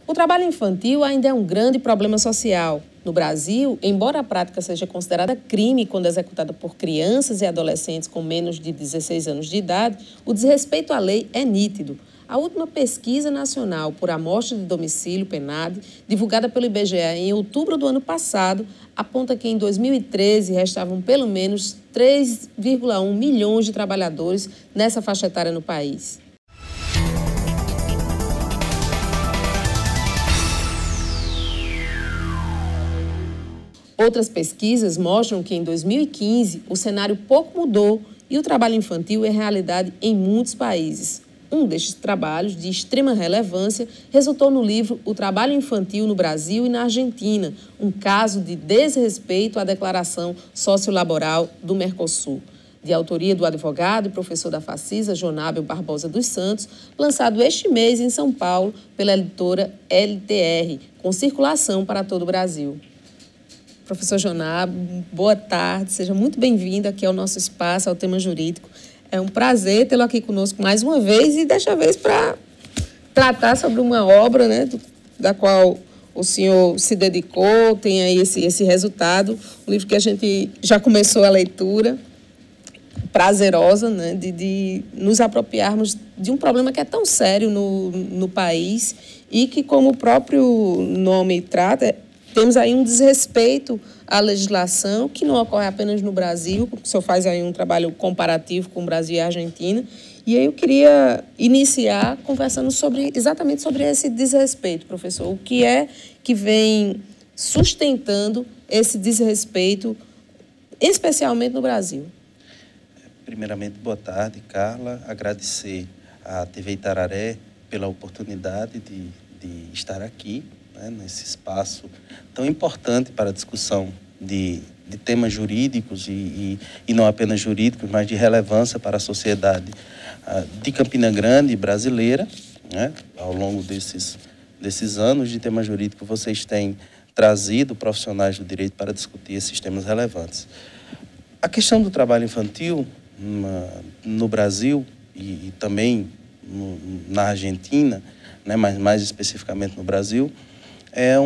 O trabalho infantil ainda é um grande problema social. No Brasil, embora a prática seja considerada crime quando executada por crianças e adolescentes com menos de 16 anos de idade, o desrespeito à lei é nítido. A última pesquisa nacional por amostra de domicílio, PNAD, divulgada pelo IBGE em outubro do ano passado, aponta que em 2013 restavam pelo menos 3,1 milhões de trabalhadores nessa faixa etária no país. Outras pesquisas mostram que em 2015 o cenário pouco mudou e o trabalho infantil é realidade em muitos países. Um destes trabalhos, de extrema relevância, resultou no livro O Trabalho Infantil no Brasil e na Argentina, um caso de desrespeito à Declaração Sociolaboral do Mercosul, de autoria do advogado e professor da Facisa, Jonábel Barbosa dos Santos, lançado este mês em São Paulo pela editora LTR, com circulação para todo o Brasil. Professor Jonábel, boa tarde, seja muito bem-vindo aqui ao nosso espaço, ao Tema Jurídico. É um prazer tê-lo aqui conosco mais uma vez e desta vez para tratar sobre uma obra, né, da qual o senhor se dedicou, tem aí esse resultado, um livro que a gente já começou a leitura, prazerosa, né, de nos apropriarmos de um problema que é tão sério no país e que, como o próprio nome trata, temos aí um desrespeito à legislação que não ocorre apenas no Brasil. O senhor faz aí um trabalho comparativo com o Brasil e a Argentina. E aí eu queria iniciar conversando exatamente sobre esse desrespeito, professor. O que é que vem sustentando esse desrespeito, especialmente no Brasil? Primeiramente, boa tarde, Carla. Agradecer à TV Itararé pela oportunidade de estar aqui, né, nesse espaço tão importante para a discussão de temas jurídicos e não apenas jurídicos, mas de relevância para a sociedade de Campina Grande brasileira, né? Ao longo desses anos de tema jurídico, vocês têm trazido profissionais do direito para discutir esses temas relevantes. A questão do trabalho infantil no Brasil e também na Argentina, né, mas mais especificamente no Brasil, é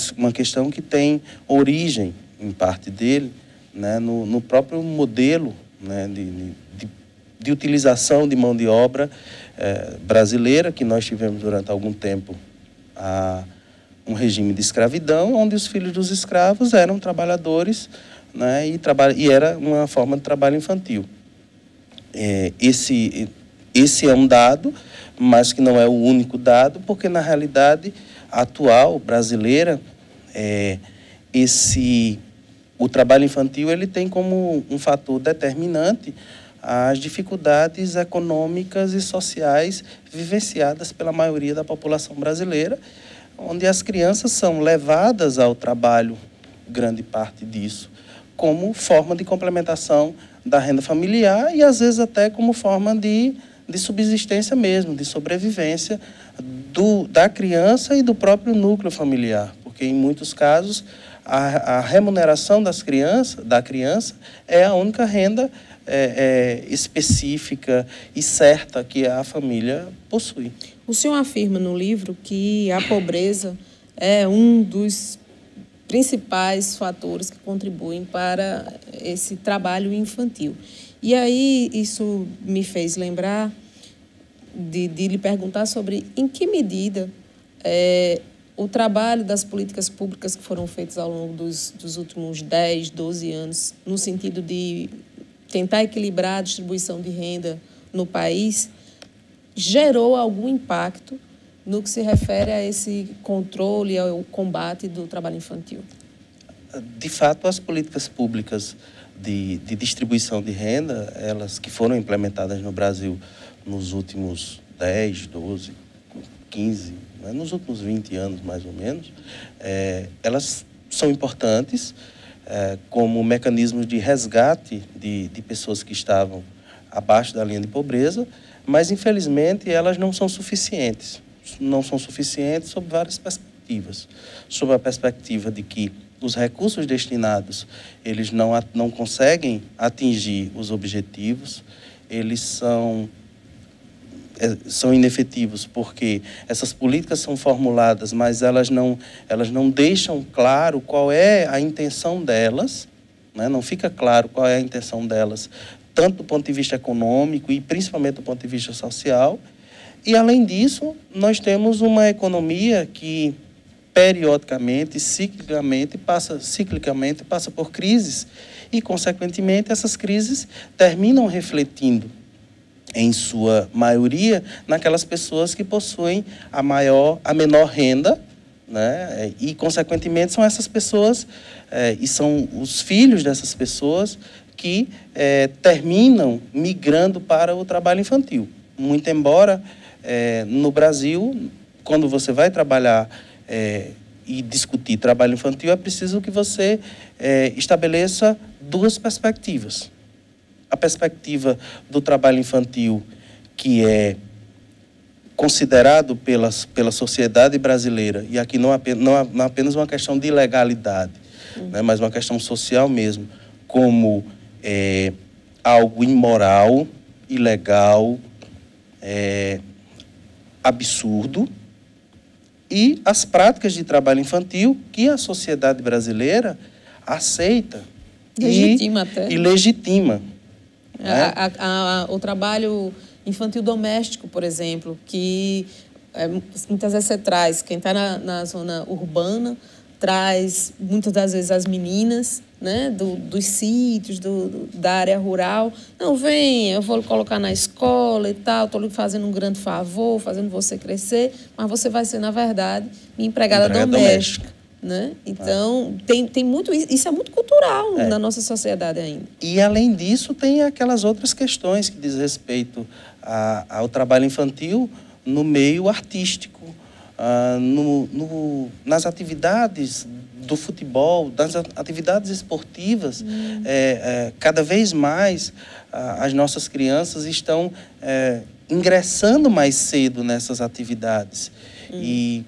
uma questão que tem origem, em parte dele, né, no próprio modelo, né, de utilização de mão de obra brasileira, que nós tivemos durante algum tempo um regime de escravidão, onde os filhos dos escravos eram trabalhadores, né, e era uma forma de trabalho infantil. Esse é um dado, mas que não é o único dado, porque, na realidade atual brasileira, o trabalho infantil ele tem como um fator determinante as dificuldades econômicas e sociais vivenciadas pela maioria da população brasileira, onde as crianças são levadas ao trabalho, grande parte disso, como forma de complementação da renda familiar e, às vezes, até como forma de subsistência mesmo, de sobrevivência da criança e do próprio núcleo familiar, porque, em muitos casos, a remuneração da criança é a única renda específica e certa que a família possui. O senhor afirma no livro que a pobreza é um dos principais fatores que contribuem para esse trabalho infantil. E aí isso me fez lembrar de lhe perguntar sobre em que medida o trabalho das políticas públicas que foram feitas ao longo dos últimos 10, 12 anos, no sentido de tentar equilibrar a distribuição de renda no país, gerou algum impacto no que se refere a esse controle, ao combate do trabalho infantil? De fato, as políticas públicas de distribuição de renda, elas que foram implementadas no Brasil nos últimos 10, 12, 15, né, nos últimos 20 anos, mais ou menos, elas são importantes como mecanismos de resgate de pessoas que estavam abaixo da linha de pobreza, mas, infelizmente, elas não são suficientes. Não são suficientes sob várias perspectivas. Sob a perspectiva de que os recursos destinados, eles não conseguem atingir os objetivos, eles são são inefetivos, porque essas políticas são formuladas, mas elas não deixam claro qual é a intenção delas, né? Não fica claro qual é a intenção delas, tanto do ponto de vista econômico e principalmente do ponto de vista social. E, além disso, nós temos uma economia que, periodicamente, ciclicamente passa por crises e, consequentemente, essas crises terminam refletindo, em sua maioria, naquelas pessoas que possuem a menor renda, né? E, consequentemente, são essas pessoas e são os filhos dessas pessoas que terminam migrando para o trabalho infantil. Muito embora, no Brasil, quando você vai trabalhar e discutir trabalho infantil, é preciso que você estabeleça duas perspectivas. A perspectiva do trabalho infantil, que é considerado pela sociedade brasileira, e aqui não apenas uma questão de legalidade, né, mas uma questão social mesmo, como algo imoral, ilegal, absurdo, e as práticas de trabalho infantil que a sociedade brasileira aceita e legitima. O trabalho infantil doméstico, por exemplo, que muitas vezes você traz, quem está na zona urbana, traz muitas das vezes as meninas, né, dos sítios, da área rural. Não, vem, eu vou colocar na escola e tal, estou lhe fazendo um grande favor, fazendo você crescer, mas você vai ser, na verdade, minha empregada doméstica. Né? Então, tem muito isso é muito cultural na nossa sociedade ainda. E, além disso, tem aquelas outras questões que diz respeito ao trabalho infantil no meio artístico, nas atividades do futebol, das atividades esportivas. Cada vez mais as nossas crianças estão ingressando mais cedo nessas atividades. E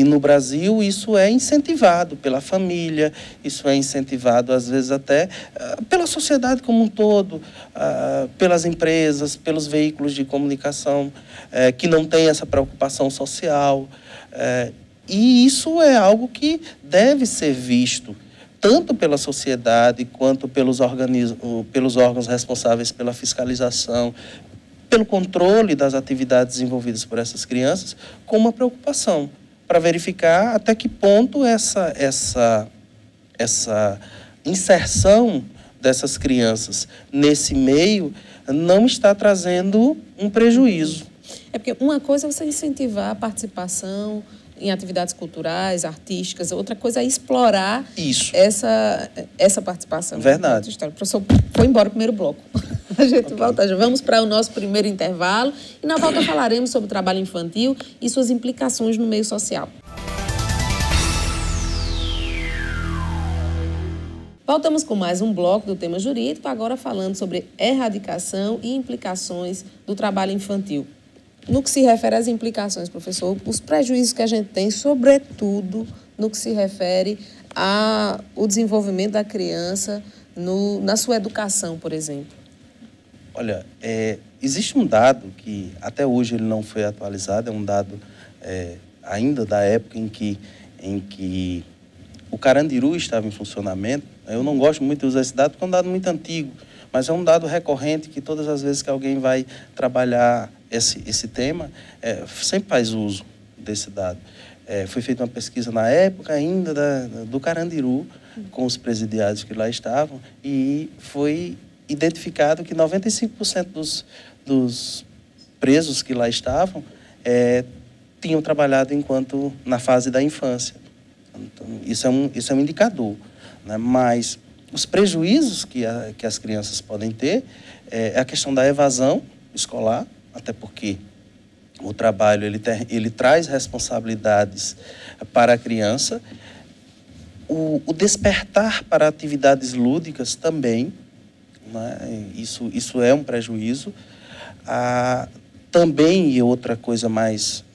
no Brasil isso é incentivado pela família, isso é incentivado às vezes até pela sociedade como um todo, pelas empresas, pelos veículos de comunicação que não têm essa preocupação social. E isso é algo que deve ser visto tanto pela sociedade quanto pelos órgãos responsáveis pela fiscalização, pelo controle das atividades desenvolvidas por essas crianças, com uma preocupação, para verificar até que ponto essa inserção dessas crianças nesse meio não está trazendo um prejuízo. Porque uma coisa é você incentivar a participação em atividades culturais, artísticas, outra coisa é explorar essa participação. Verdade. O professor foi embora o primeiro bloco. A gente volta já. Vamos para o nosso primeiro intervalo e na volta falaremos sobre o trabalho infantil e suas implicações no meio social. Voltamos com mais um bloco do tema jurídico, agora falando sobre erradicação e implicações do trabalho infantil. No que se refere às implicações, professor, os prejuízos que a gente tem, sobretudo no que se refere ao desenvolvimento da criança na sua educação, por exemplo. Olha, existe um dado que até hoje ele não foi atualizado, é um dado ainda da época em que o Carandiru estava em funcionamento. Eu não gosto muito de usar esse dado porque é um dado muito antigo, mas é um dado recorrente que todas as vezes que alguém vai trabalhar esse tema, sempre faz uso desse dado. Foi feita uma pesquisa na época ainda do Carandiru, com os presidiários que lá estavam, e foi identificado que 95% dos presos que lá estavam tinham trabalhado na fase da infância. Então, isso é um indicador, né? Mas os prejuízos que as crianças podem ter é a questão da evasão escolar, até porque o trabalho ele traz responsabilidades para a criança, o despertar para atividades lúdicas também, né? Isso é um prejuízo. Também, e outra coisa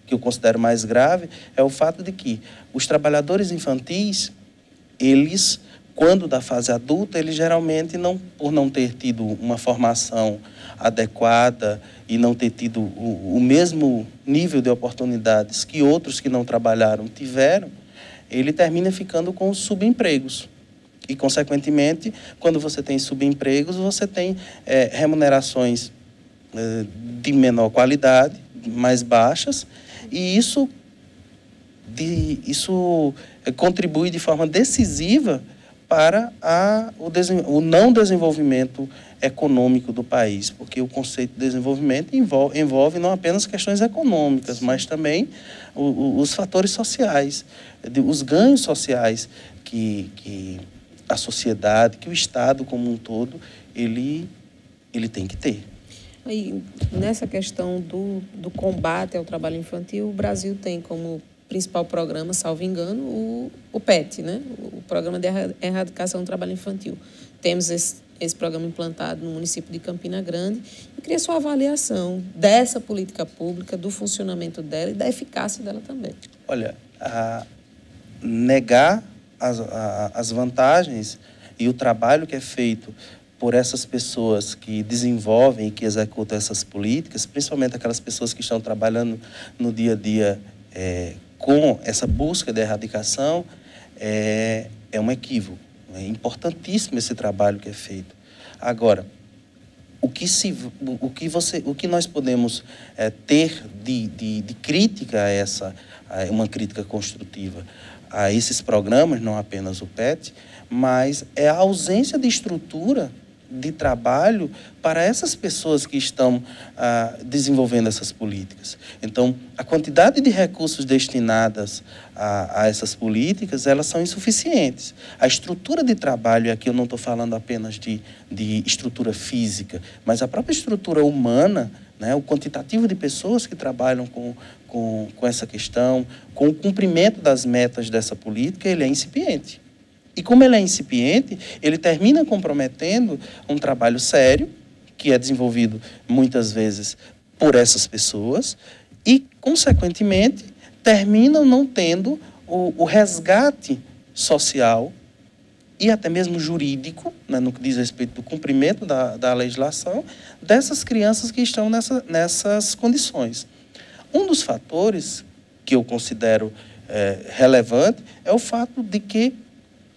que eu considero mais grave, é o fato de que os trabalhadores infantis, eles, quando da fase adulta, ele geralmente, por não ter tido uma formação adequada e não ter tido o mesmo nível de oportunidades que outros que não trabalharam tiveram, ele termina ficando com os subempregos. E, consequentemente, quando você tem subempregos, você tem remunerações de menor qualidade, mais baixas, e isso contribui de forma decisiva para o não desenvolvimento econômico do país, porque o conceito de desenvolvimento envolve não apenas questões econômicas, mas também os fatores sociais, os ganhos sociais que a sociedade, que o Estado como um todo, ele tem que ter. Aí, nessa questão do combate ao trabalho infantil, o Brasil tem como principal programa, salvo engano, o PET, né? O Programa de Erradicação do Trabalho Infantil. Temos esse programa implantado no município de Campina Grande. Eu queria sua avaliação dessa política pública, do funcionamento dela e da eficácia dela também. Olha, negar as vantagens e o trabalho que é feito por essas pessoas que desenvolvem e que executam essas políticas, principalmente aquelas pessoas que estão trabalhando no dia a dia com essa busca de erradicação, é um equívoco. É importantíssimo esse trabalho que é feito. Agora, o que nós podemos ter de crítica uma crítica construtiva a esses programas, não apenas o PET, mas é a ausência de estrutura de trabalho para essas pessoas que estão desenvolvendo essas políticas. Então, a quantidade de recursos destinadas a essas políticas, elas são insuficientes. A estrutura de trabalho, e aqui eu não estou falando apenas de estrutura física, mas a própria estrutura humana, né, o quantitativo de pessoas que trabalham com essa questão, com o cumprimento das metas dessa política, ele é incipiente. E como ele é incipiente, ele termina comprometendo um trabalho sério, que é desenvolvido muitas vezes por essas pessoas, e, consequentemente, terminam não tendo o resgate social e até mesmo jurídico, né, no que diz respeito do cumprimento da legislação, dessas crianças que estão nessas condições. Um dos fatores que eu considero relevante é o fato de que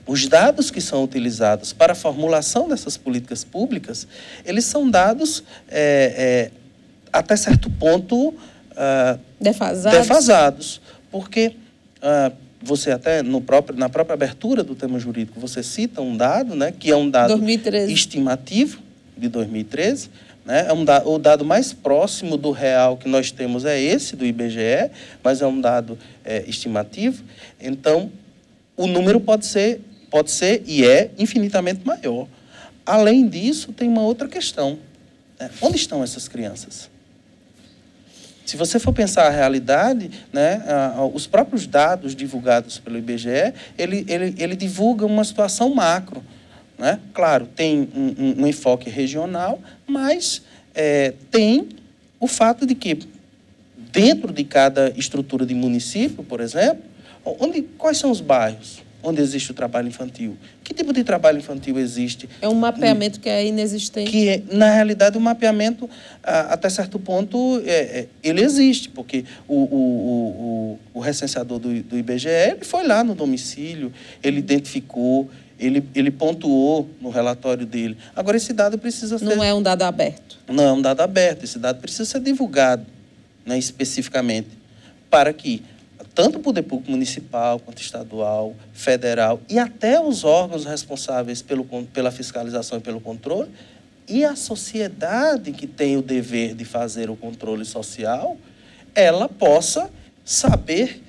os dados que são utilizados para a formulação dessas políticas públicas, eles são dados, até certo ponto, defasados. Porque você até, na própria abertura do tema jurídico, você cita um dado, né, que é um dado 2013. Estimativo de 2013, né, o dado mais próximo do real que nós temos é esse, do IBGE, mas é um dado estimativo. Então, o número pode ser e é infinitamente maior. Além disso, tem uma outra questão. Né? Onde estão essas crianças? Se você for pensar a realidade, né, os próprios dados divulgados pelo IBGE, ele divulga uma situação macro. Né? Claro, tem um enfoque regional, mas tem o fato de que, dentro de cada estrutura de município, por exemplo, quais são os bairros onde existe o trabalho infantil? Que tipo de trabalho infantil existe? É um mapeamento que é inexistente. Que, na realidade, o mapeamento, até certo ponto, ele existe, porque o recenseador do IBGE, ele foi lá no domicílio, ele identificou, ele pontuou no relatório dele. Agora, esse dado precisa ser... Não é um dado aberto. Não é um dado aberto. Esse dado precisa ser divulgado, né, especificamente, para que tanto o poder público municipal, quanto estadual, federal, e até os órgãos responsáveis pela fiscalização e pelo controle, e a sociedade que tem o dever de fazer o controle social, ela possa saber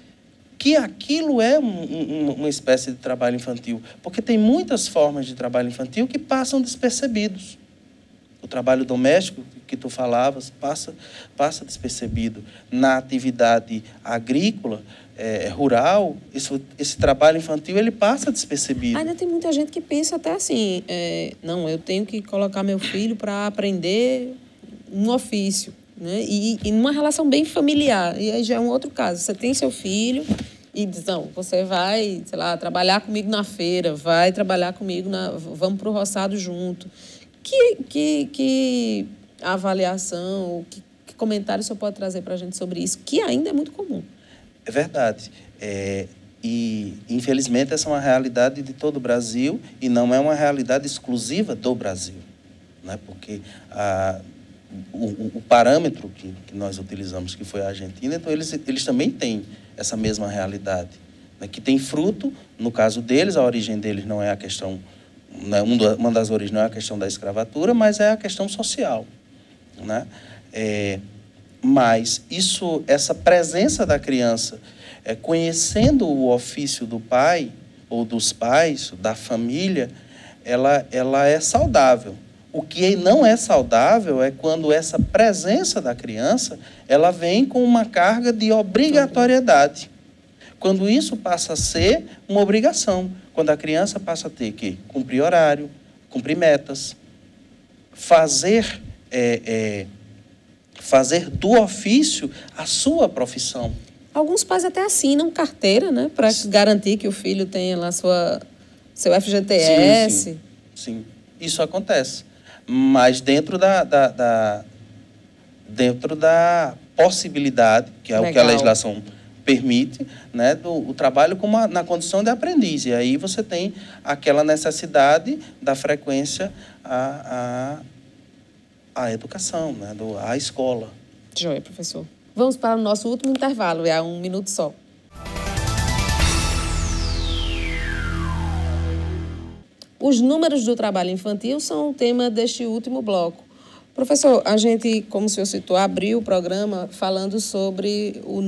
que aquilo é uma espécie de trabalho infantil. Porque tem muitas formas de trabalho infantil que passam despercebidos. O trabalho doméstico que tu falavas passa despercebido. Na atividade agrícola, rural, esse trabalho infantil ele passa despercebido. Ainda tem muita gente que pensa até assim, não, eu tenho que colocar meu filho para aprender um ofício, né? E numa relação bem familiar. E aí já é um outro caso. Você tem seu filho, e diz, não, você vai, sei lá, trabalhar comigo na feira, vai trabalhar comigo, vamos para o roçado junto. Que avaliação, que comentário o senhor pode trazer para a gente sobre isso, que ainda é muito comum? É verdade. E, infelizmente, essa é uma realidade de todo o Brasil e não é uma realidade exclusiva do Brasil, né? Porque o parâmetro que nós utilizamos, que foi a Argentina, então eles também têm essa mesma realidade, né? Que tem fruto, no caso deles, a origem deles não é a questão, né? Uma das origens não é a questão da escravatura, mas é a questão social, né? Mas essa presença da criança, conhecendo o ofício do pai ou dos pais, da família, ela é saudável. O que não é saudável é quando essa presença da criança ela vem com uma carga de obrigatoriedade. Quando isso passa a ser uma obrigação. Quando a criança passa a ter que cumprir horário, cumprir metas, fazer do ofício a sua profissão. Alguns pais até assinam carteira, né, para garantir que o filho tenha lá seu FGTS. Sim, isso acontece. Mas dentro dentro da possibilidade, que é o que a legislação permite, né, o trabalho na condição de aprendiz. E aí você tem aquela necessidade da frequência à educação, né, à escola. Joia, professor. Vamos para o nosso último intervalo, é 1 minuto só. Os números do trabalho infantil são o tema deste último bloco. Professor, a gente, como o senhor citou, abriu o programa falando sobre o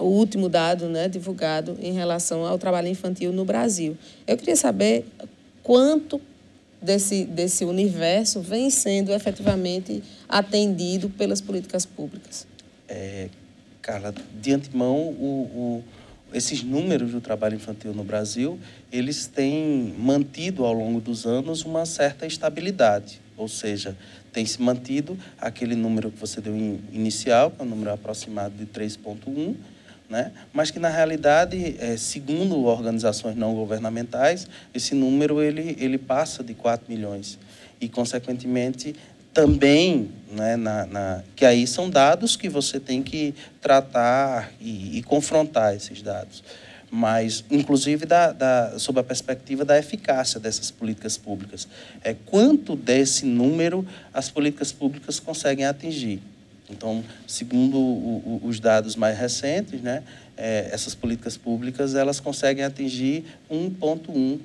último dado, né, divulgado em relação ao trabalho infantil no Brasil. Eu queria saber quanto desse universo vem sendo efetivamente atendido pelas políticas públicas. Carla, de antemão, esses números do trabalho infantil no Brasil, eles têm mantido ao longo dos anos uma certa estabilidade, ou seja, tem se mantido aquele número que você deu inicial, que é um número aproximado de 3,1, né? Mas que, na realidade, segundo organizações não governamentais, esse número ele passa de 4 milhões. E, consequentemente, também, né, que aí são dados que você tem que tratar e confrontar esses dados. Mas, inclusive, sob a perspectiva da eficácia dessas políticas públicas. Quanto desse número as políticas públicas conseguem atingir. Então, segundo os dados mais recentes, né, essas políticas públicas elas conseguem atingir 1,1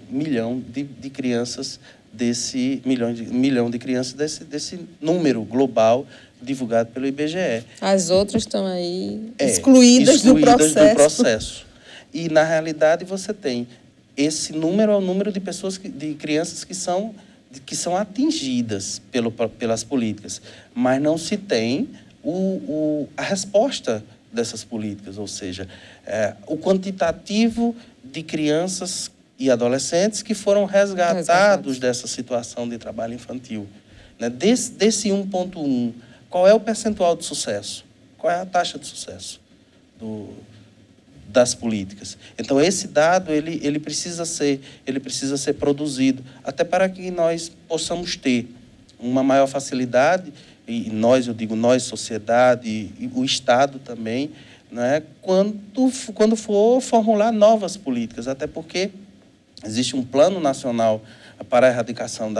milhão de crianças milhão de crianças desse número global divulgado pelo IBGE. As outras estão aí excluídas do processo. E, na realidade, você tem esse número, é o número de pessoas, de crianças que são atingidas pelas políticas, mas não se tem a resposta dessas políticas, ou seja, o quantitativo de crianças e adolescentes que foram resgatados dessa situação de trabalho infantil. Né? Desse 1,1, qual é o percentual de sucesso? Qual é a taxa de sucesso das políticas? Então, esse dado ele precisa ser produzido, até para que nós possamos ter uma maior facilidade, e eu digo nós, sociedade, e o Estado também, né, quando for formular novas políticas, até porque existe um plano nacional para a erradicação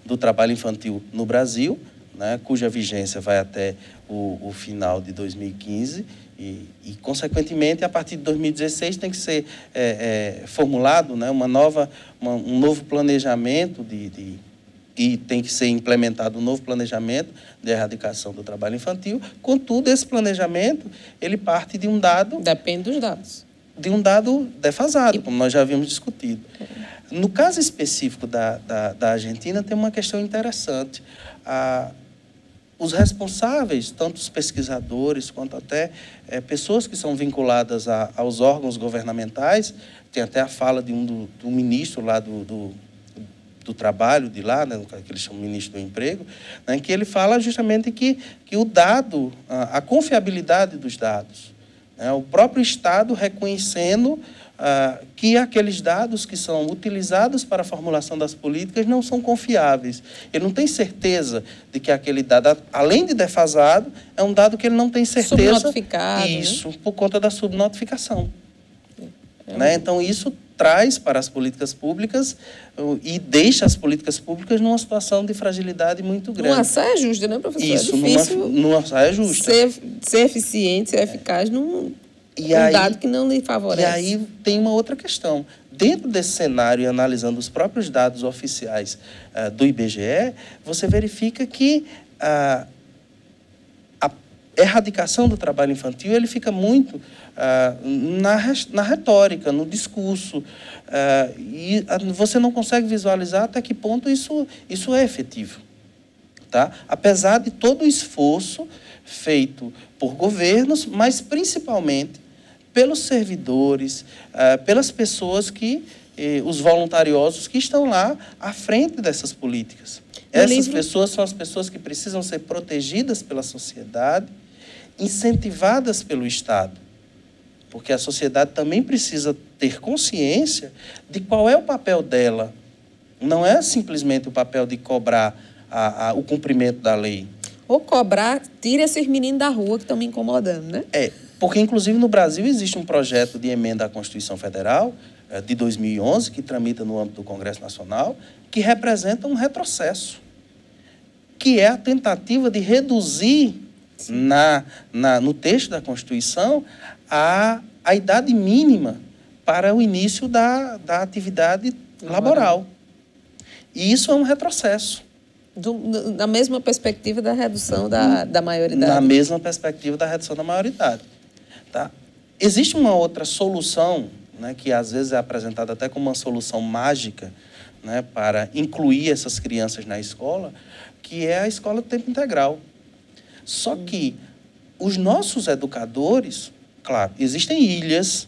do trabalho infantil no Brasil, né, cuja vigência vai até o final de 2015, e, consequentemente, a partir de 2016 tem que ser formulado, né, um novo planejamento e tem que ser implementado um novo planejamento de erradicação do trabalho infantil. Contudo, esse planejamento ele parte de um dado... Depende dos dados. De um dado defasado, como nós já havíamos discutido. No caso específico da Argentina, tem uma questão interessante. Os responsáveis, tanto os pesquisadores quanto até pessoas que são vinculadas aos órgãos governamentais, tem até a fala de do ministro lá do trabalho de lá, né, que eles chamam de ministro do emprego, né, que ele fala justamente que o dado, a confiabilidade dos dados, né? O próprio Estado reconhecendo que aqueles dados que são utilizados para a formulação das políticas não são confiáveis. Ele não tem certeza de que aquele dado, além de defasado, é um dado que ele não tem certeza. Subnotificado. Isso, né? Por conta da subnotificação. Né? Então, isso traz para as políticas públicas e deixa as políticas públicas numa situação de fragilidade muito grande. Numa saia justa, né, professor? Isso, é difícil numa saia justa. Ser eficiente, ser eficaz num dado que não lhe favorece. E aí tem uma outra questão. Dentro desse cenário, e analisando os próprios dados oficiais do IBGE, você verifica que a erradicação do trabalho infantil ele fica muito na retórica, no discurso, e você não consegue visualizar até que ponto isso é efetivo. Tá? Apesar de todo o esforço feito por governos, mas principalmente pelos servidores, pelas pessoas os voluntariosos que estão lá à frente dessas políticas. Essas pessoas são as pessoas que precisam ser protegidas pela sociedade, incentivadas pelo Estado, porque a sociedade também precisa ter consciência de qual é o papel dela. Não é simplesmente o papel de cobrar o cumprimento da lei. Ou cobrar, tira esses meninos da rua que estão me incomodando, né? Porque, inclusive, no Brasil existe um projeto de emenda à Constituição Federal de 2011, que tramita no âmbito do Congresso Nacional, que representa um retrocesso, que é a tentativa de reduzir no texto da Constituição a idade mínima para o início da atividade laboral. E isso é um retrocesso. Na mesma perspectiva da redução da maioridade. Na mesma perspectiva da redução da maioridade. Tá? Existe uma outra solução, né, que às vezes é apresentada até como uma solução mágica, né, para incluir essas crianças na escola, que é a escola de tempo integral. Só que os nossos educadores, claro, existem ilhas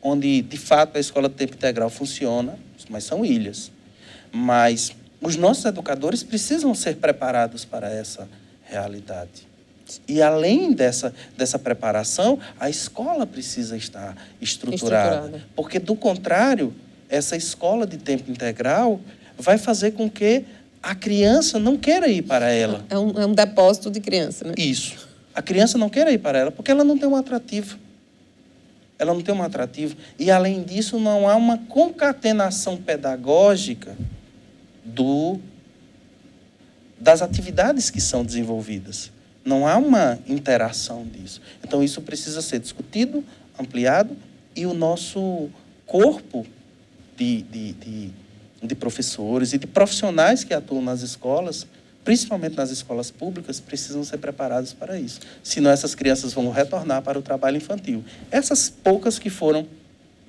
onde, de fato, a escola de tempo integral funciona, mas são ilhas. Mas os nossos educadores precisam ser preparados para essa realidade. E, além dessa preparação, a escola precisa estar estruturada. Porque, do contrário, essa escola de tempo integral vai fazer com que a criança não queira ir para ela. É um depósito de criança, né? Isso. A criança não quer ir para ela porque ela não tem um atrativo. Ela não tem um atrativo. E, além disso, não há uma concatenação pedagógica das atividades que são desenvolvidas. Não há uma interação disso. Então, isso precisa ser discutido, ampliado, e o nosso corpo de professores e de profissionais que atuam nas escolas, principalmente nas escolas públicas, precisam ser preparados para isso. Senão, essas crianças vão retornar para o trabalho infantil. Essas poucas que foram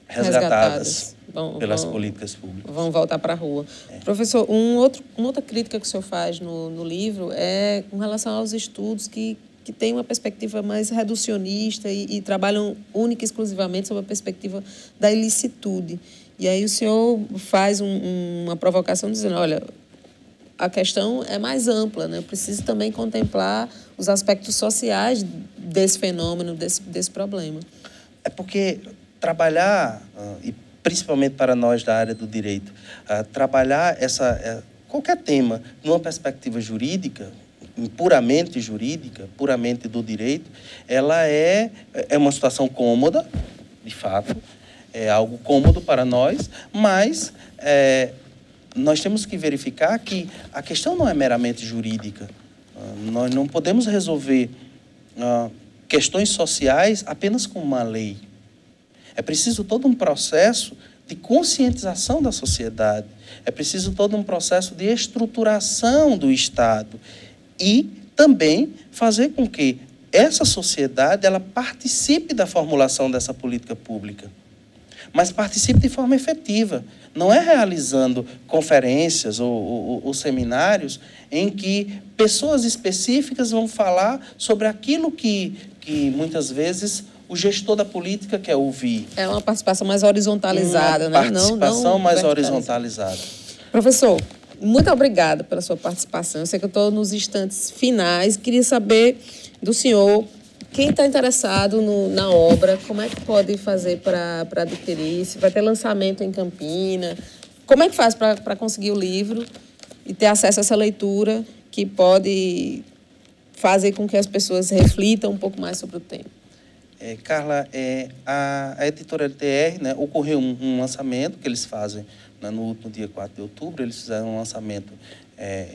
resgatadas pelas políticas públicas. Vão voltar para a rua. Professor, uma outra crítica que o senhor faz no livro é com relação aos estudos que têm uma perspectiva mais reducionista e trabalham única e exclusivamente sobre a perspectiva da ilicitude. E aí o senhor faz uma provocação dizendo, olha, a questão é mais ampla, né? Eu preciso também contemplar os aspectos sociais desse fenômeno, desse problema. É porque trabalhar, e principalmente para nós da área do direito, trabalhar qualquer tema numa perspectiva jurídica, puramente jurídica, puramente do direito, ela é uma situação cômoda, de fato, é algo cômodo para nós, mas nós temos que verificar que a questão não é meramente jurídica. Nós não podemos resolver questões sociais apenas com uma lei. É preciso todo um processo de conscientização da sociedade. É preciso todo um processo de estruturação do Estado. E também fazer com que essa sociedade ela participe da formulação dessa política pública. Mas participe de forma efetiva. Não é realizando conferências ou seminários em que pessoas específicas vão falar sobre aquilo que muitas vezes o gestor da política quer ouvir. É uma participação mais horizontalizada, né? Participação mais horizontalizada. Professor, muito obrigada pela sua participação. Eu sei que eu estou nos instantes finais. Queria saber do senhor Quem está interessado na obra, como é que pode fazer para adquirir? Se vai ter lançamento em Campina? Como é que faz para conseguir o livro e ter acesso a essa leitura que pode fazer com que as pessoas reflitam um pouco mais sobre o tema? Carla, a editora LTR, né, ocorreu um lançamento que eles fazem, né, no último dia 4 de outubro. Eles fizeram um lançamento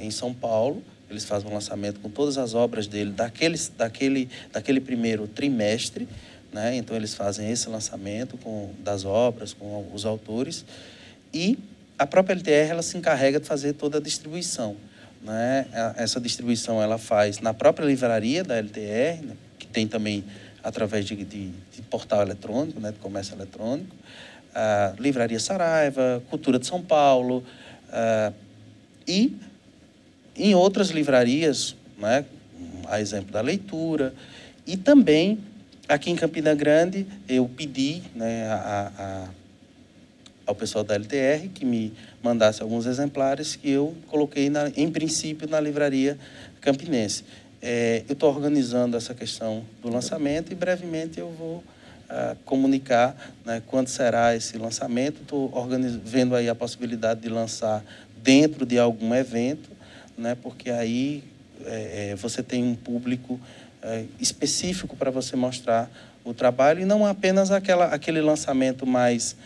em São Paulo. Eles fazem um lançamento com todas as obras dele daquele primeiro trimestre, né? Então, eles fazem esse lançamento das obras, com os autores. E a própria LTR ela se encarrega de fazer toda a distribuição, né? Essa distribuição ela faz na própria livraria da LTR, né, que tem também através de portal eletrônico, né, de comércio eletrônico, a Livraria Saraiva, Cultura de São Paulo, e em outras livrarias, né, a exemplo da Leitura, e também aqui em Campina Grande eu pedi, né, ao pessoal da LTR que me mandasse alguns exemplares que eu coloquei, em princípio, na livraria campinense. Eu estou organizando essa questão do lançamento e brevemente eu vou comunicar, né, quando será esse lançamento. Estou vendo aí a possibilidade de lançar dentro de algum evento, né, porque aí você tem um público específico para você mostrar o trabalho e não apenas aquele lançamento mais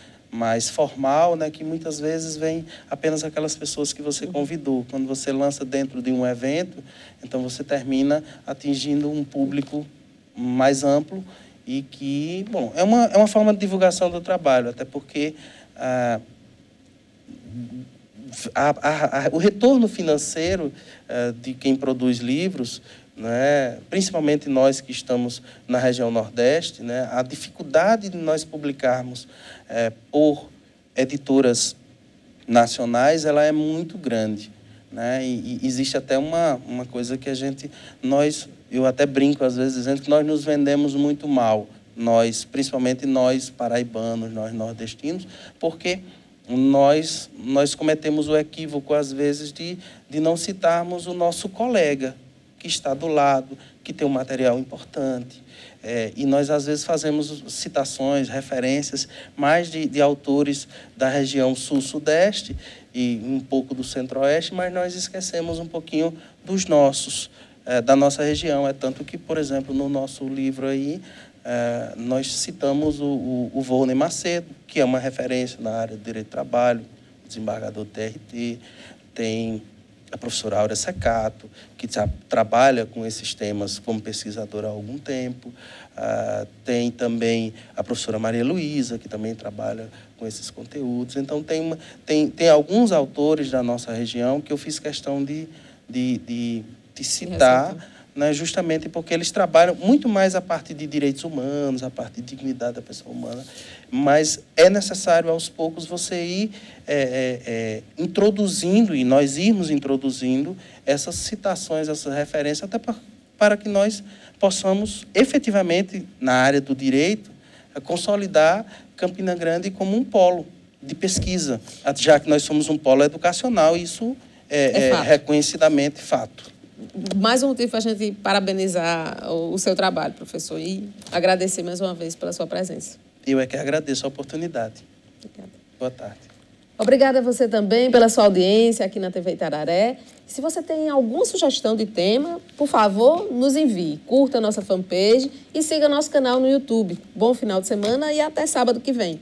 formal, né, que muitas vezes vem apenas aquelas pessoas que você convidou. Quando você lança dentro de um evento, então você termina atingindo um público mais amplo e que, bom, é uma forma de divulgação do trabalho, até porque o retorno financeiro de quem produz livros, né, principalmente nós que estamos na região Nordeste, né, a dificuldade de nós publicarmos por editoras nacionais, ela é muito grande, né, e existe até uma coisa que eu até brinco às vezes dizendo que nós nos vendemos muito mal, principalmente nós paraibanos, nós nordestinos, porque nós cometemos o equívoco às vezes de não citarmos o nosso colega que está do lado, que tem um material importante. E nós, às vezes, fazemos citações, referências, mais de autores da região sul-sudeste e um pouco do centro-oeste, mas nós esquecemos um pouquinho dos nossos, da nossa região. É tanto que, por exemplo, no nosso livro aí, nós citamos o Volney Macedo, que é uma referência na área do direito do trabalho, desembargador do TRT, tem a professora Áurea Secato, que trabalha com esses temas como pesquisadora há algum tempo. Tem também a professora Maria Luísa, que também trabalha com esses conteúdos. Então, tem alguns autores da nossa região que eu fiz questão de citar, né, justamente porque eles trabalham muito mais a parte de direitos humanos, a parte de dignidade da pessoa humana, mas é necessário, aos poucos, você ir introduzindo, e nós irmos introduzindo essas citações, essas referências, até para que nós possamos, efetivamente, na área do direito, consolidar Campina Grande como um polo de pesquisa, já que nós somos um polo educacional, isso é reconhecidamente fato. Mais um motivo para a gente parabenizar o seu trabalho, professor, e agradecer mais uma vez pela sua presença. Eu é que agradeço a oportunidade. Obrigada. Boa tarde. Obrigada a você também pela sua audiência aqui na TV Itararé. Se você tem alguma sugestão de tema, por favor, nos envie. Curta a nossa fanpage e siga nosso canal no YouTube. Bom final de semana e até sábado que vem.